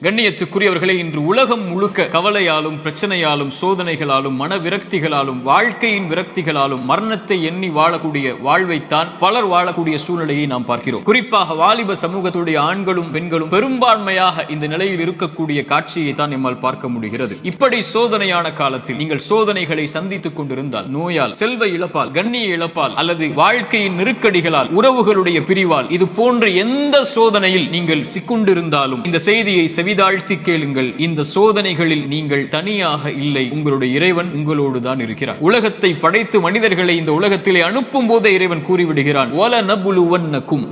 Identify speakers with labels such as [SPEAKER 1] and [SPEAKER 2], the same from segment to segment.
[SPEAKER 1] கண்ணியத்துக்குரியவர்களே, இன்று உலகம் முழுக்க கவலையாலும் பிரச்சனையாலும் சோதனைகளாலும் மன விரக்திகளாலும் வாழ்க்கையின் விரக்திகளாலும் மரணத்தை எண்ணி வாழக்கூடிய வாழ்வைத்தான் பலர் வாழக்கூடிய சூழ்நிலையை நாம் பார்க்கிறோம். குறிப்பாக வாலிப சமூகத்துடைய ஆண்களும் பெண்களும் பெரும்பான்மையாக இந்த நிலையில் இருக்கக்கூடிய காட்சியை தான் நம்மால் பார்க்க முடிகிறது. இப்படி சோதனையான காலத்தில் நீங்கள் சோதனைகளை சந்தித்துக் கொண்டிருந்தால், நோயால், செல்வ இழப்பால், கண்ணிய இழப்பால் அல்லது வாழ்க்கையின் நெருக்கடிகளால், உறவுகளுடைய பிரிவால், இது போன்ற எந்த சோதனையில் நீங்கள் சிக்குண்டிருந்தாலும் இந்த செய்தியை விதாழ்த்தி கேளுங்கள். இந்த சோதனைகளில் நீங்கள் தனியாக இல்லை. உங்களுடைய இறைவன் உங்களோடு தான் இருக்கிறார். உலகத்தை படைத்து மனிதர்களை இந்த உலகத்திலே அனுப்பும் போதே இறைவன் கூறிவிடுகிறான்,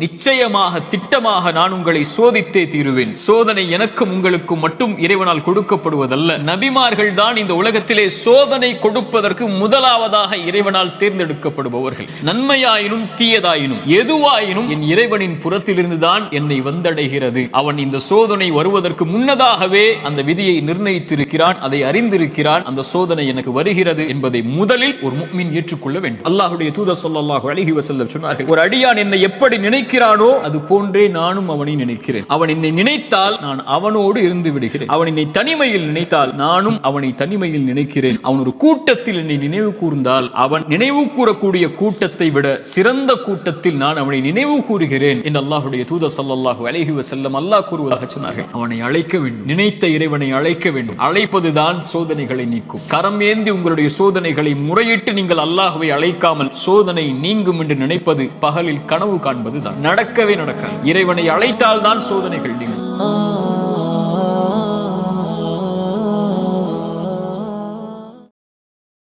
[SPEAKER 1] நிச்சயமாக திட்டமாக நான் உங்களை சோதித்தே தீருவேன். சோதனை எனக்கும் உங்களுக்கும் மட்டும் இறைவனால் கொடுக்கப்படுவதல்ல. நபிமார்கள் தான் இந்த உலகத்திலே சோதனை கொடுப்பதற்கு முதலாவதாக இறைவனால் தேர்ந்தெடுக்கப்படுபவர்கள். நன்மையாயினும் தீயதாயினும் எதுவாயினும் என் இறைவனின் புறத்திலிருந்து தான் என்னை வந்தடைகிறது. அவன் இந்த சோதனை வருவதற்கு முன்னதாகவே அந்த விதியை நிர்ணயித்திருக்கிறான், அதை அறிந்திருக்கிறான். அந்த சோதனை எனக்கு வருகிறது என்பதை முதலில் ஒரு முஃமின் ஏற்றுக்கொள்ள வேண்டும். அல்லாஹ்வுடைய தூதர் ஸல்லல்லாஹு அலைஹி வஸல்லம் சொன்னார்கள், ஒரு அடியான் என்னை எப்படி நினைக்கிறானோ அது போன்றே நானும் அவனை நினைக்கிறேன். அவன் என்னை நினைத்தால் நான் அவனோடு இருந்து விடுகிறேன். அவன் என்னை தனிமையில் நினைத்தால் நானும் அவனை தனிமையில் நினைக்கிறேன். அவன் ஒரு கூட்டத்தில் என்னை நினைவு கூர்ந்தால் அவன் நினைவு கூறக்கூடிய கூட்டத்தை விட சிறந்த கூட்டத்தில் நான் அவனை நினைவு கூறுகிறேன் என்று அல்லாஹ்வுடைய தூதர் ஸல்லல்லாஹு அலைஹி வஸல்லம் அல்லாஹ் கூறுவதாக சொன்னார்கள். அவனை அழைக்க வேண்டும், நினைத்த இறைவனை அழைக்க வேண்டும். அழைப்பதுதான் சோதனைகளை நீக்கும். கரம் ஏந்தி உங்களுடைய சோதனைகளை முறையிட்டு நீங்கள் அல்லாஹ்வை அழைக்காமல் சோதனை நீங்கும் என்று நினைப்பது பகலில் கனவு காண்பது தான். நடக்கவே நடக்காது. இறைவனை அழைத்தால் தான் சோதனைகள் நீங்கும்.